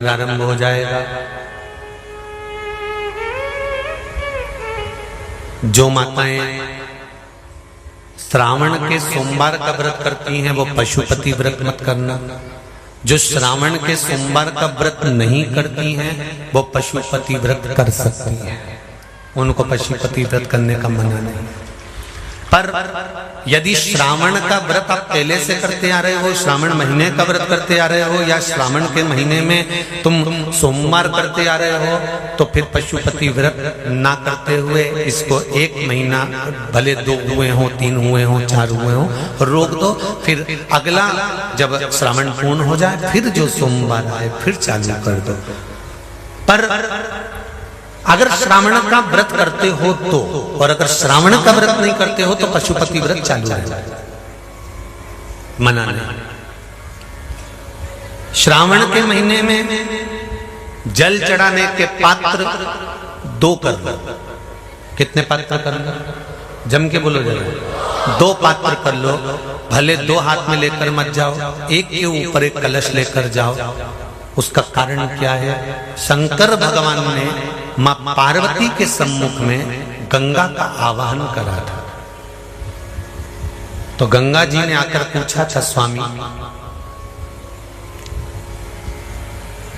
प्रारंभ हो जाएगा। जो माताएं श्रावण के सोमवार का व्रत करती हैं वो पशुपति व्रत मत करना। जो श्रावण के सोमवार का व्रत नहीं करती हैं वो पशुपति व्रत कर सकती हैं, उनको पशुपति व्रत करने का मना नहीं। पर यदि श्रावण का व्रत आप पहले से करते आ रहे हो, श्रावण महीने का व्रत करते आ रहे हो, या श्रावण के महीने में तुम सोमवार करते आ रहे हो, तो फिर पशुपति व्रत ना करते हुए इसको एक महीना, भले 2 हुए हो, 3 हुए हो, 4 हुए हो, रोक दो। फिर अगला जब श्रावण पूर्ण हो जाए फिर जो सोमवार आए फिर चालू कर दो। पर अगर श्रावण का व्रत करते हो तो, और अगर श्रावण का व्रत नहीं करते हो तो पशुपति व्रत चालू है, मना नहीं। श्रावण के महीने में जल चढ़ाने के पात्र 2 कर लो। कितने पात्र कर लो? जम के बोलो जरा। 2 पात्र कर लो, भले 2 हाथ में लेकर मत जाओ, एक के ऊपर एक कलश लेकर जाओ। उसका कारण क्या है? शंकर भगवान ने मां पार्वती के सम्मुख में गंगा का आवाहन करा था। तो गंगा जी ने आकर पूछा था, स्वामी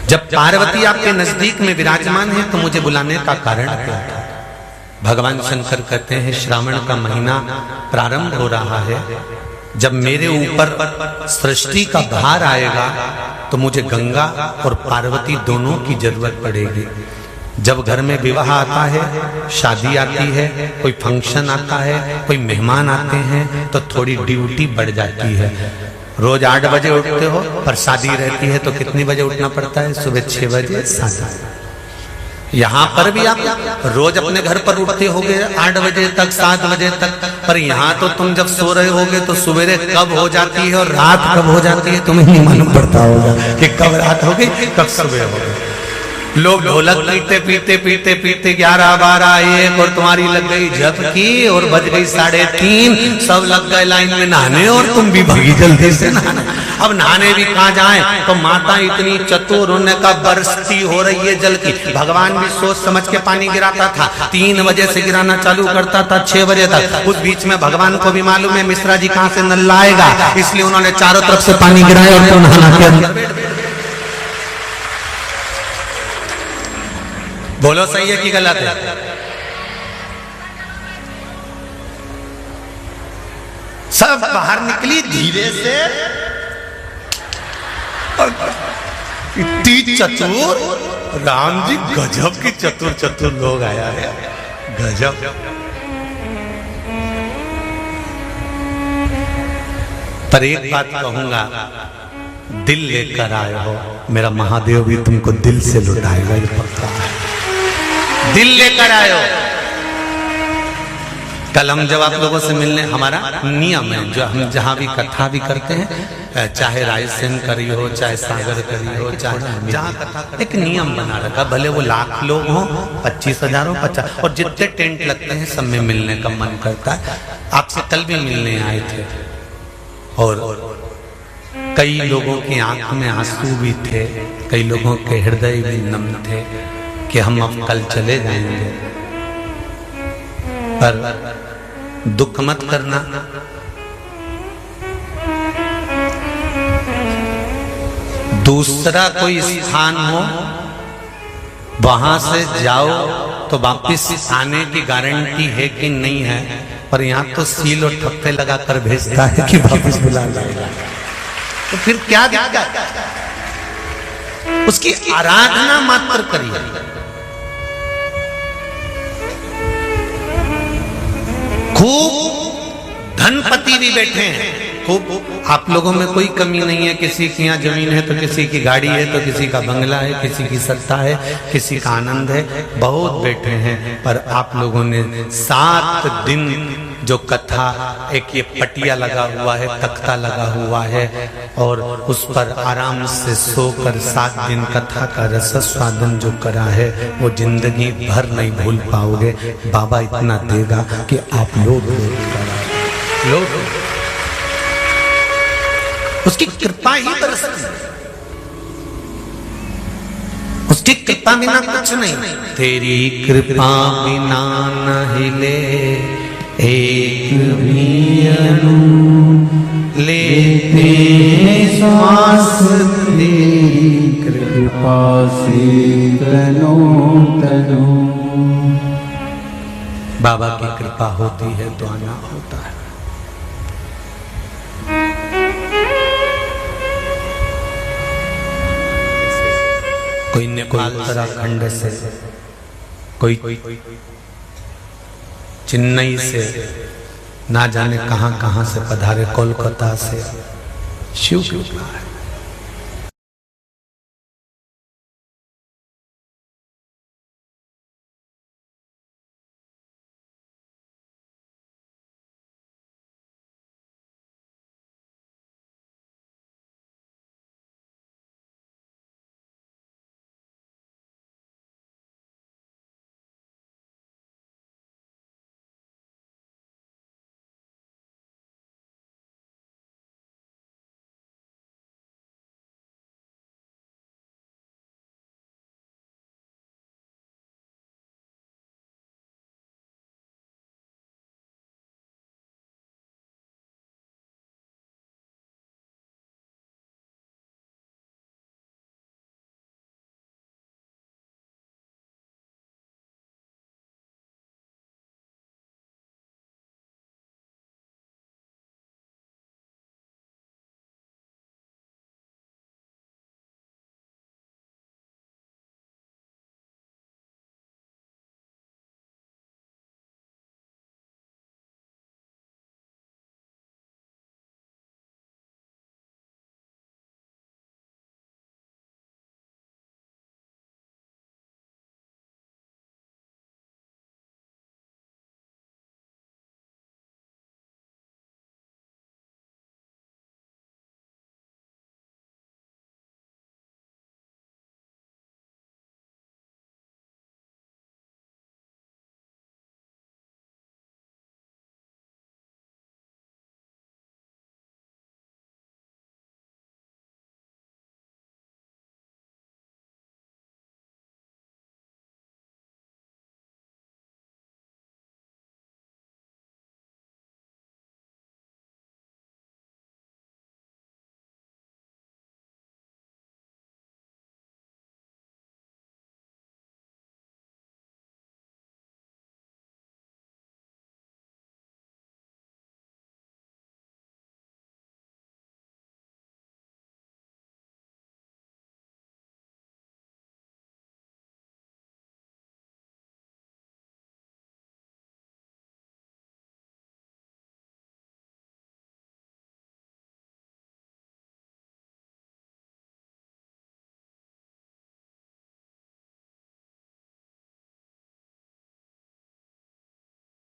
जब पार्वती आपके नजदीक में विराजमान है तो मुझे बुलाने का कारण क्या था? भगवान शंकर कहते हैं, श्रावण का महीना प्रारंभ हो रहा है, जब मेरे ऊपर सृष्टि का भार आएगा तो मुझे गंगा और पार्वती दोनों की जरूरत पड़ेगी। जब घर में विवाह आता है, शादी आती है, कोई फंक्शन आता है, कोई मेहमान आते हैं, तो थोड़ी ड्यूटी बढ़ जाती है। रोज 8 बजे उठते हो, पर शादी रहती है तो कितनी बजे उठना पड़ता है? सुबह 6 बजे 7। यहाँ पर भी आप रोज अपने घर पर उठते होगे 8 बजे तक, 7 बजे तक, पर यहाँ तो तुम जब सो रहे होगे तो सवेरे कब हो जाती है और रात कब हो जाती है तुम्हें नहीं मालूम पड़ता होगा कि कब रात हो गई कब सुबह हो गई। लोग ढोलक पीटते पीटते पीटते पीटते 11, 12, 1 और तुम्हारी लग गई झपकी और बज गई 3:30, सब लग गए लाइन में नहाने और तुम भी भागी जल्दी से नहाने। अब नहाने भी कहाँ जाएं? तो माता इतनी चतुर, उन्हें का बरसती हो रही है जल की। भगवान भी सोच समझ के पानी गिराता था, 3 बजे से गिराना चालू करता था 6 बजे तक। उस बीच में भगवान को भी मालूम है मिश्रा जी कहाँ से नल लाएगा, इसलिए उन्होंने चारों तरफ से पानी गिराया और तो नहाना के अंदर। बोलो सही है कि गलत है? सब बाहर निकली धीरे से, इतनी चतुर, राम जी गजब की चतुर चतुर लोग आया है, गजब। पर एक बात कहूंगा, दिल लेकर आए हो, मेरा महादेव भी तुमको दिल से लुटाएगा, ये पक्का है। दिल लेकर आयो। कल हम जब आप लोगों से मिलने, हमारा नियम है, जो हम जहां भी कथा भी करते हैं, चाहे रायसेन करी हो, चाहे सागर करी हो, चाहे जहां कथा, एक नियम बना रखा, भले वो 1,00,000 लोग हो, 25,000 हो, 50, और जितने टेंट लगते हैं सब में मिलने का मन करता है। आपसे कल भी मिलने आए थे और कई लोगों की आंख में आंसू भी थे, कई लोगों के हृदय भी नम थे कि हम अब कल चले जाएंगे। पर दुख मत करना, दूसरा कोई स्थान हो वहां से जाओ तो वापिस आने की गारंटी है कि नहीं है, पर यहाँ तो सील और ठप्पे लगाकर भेजता है कि वापिस बुला लाएगा। तो फिर क्या दिक्कत? उसकी आराधना मात्र करिए। खूब धनपति भी बैठे हैं, खूब, आप लोगों में कोई कमी नहीं है। किसी की यहाँ जमीन है तो किसी की गाड़ी है, तो किसी का बंगला है, किसी की सत्ता है, किसी का आनंद है, बहुत बैठे हैं। पर आप लोगों ने 7 दिन जो कथा, एक ये पटिया लगा हुआ है, तख्ता लगा हुआ है, और उस पर आराम से सोकर 7 दिन कथा का रस स्वादन जो करा है वो जिंदगी भर नहीं भूल पाओगे। बाबा इतना देगा कि आप लोग उसकी कृपा ही बरसती। उसकी कृपा बिना कुछ नहीं। तेरी कृपा बिना न हिले एक भी अणु, लेते श्वास तेरी कृपा से तनो तनो। बाबा की कृपा होती है तो आना होता है। कोई नेपाल उत्तराखंड से, कोई चेन्नई से, ना जाने कहां कहां से पधारे, कोलकाता से। शिव कृपा है।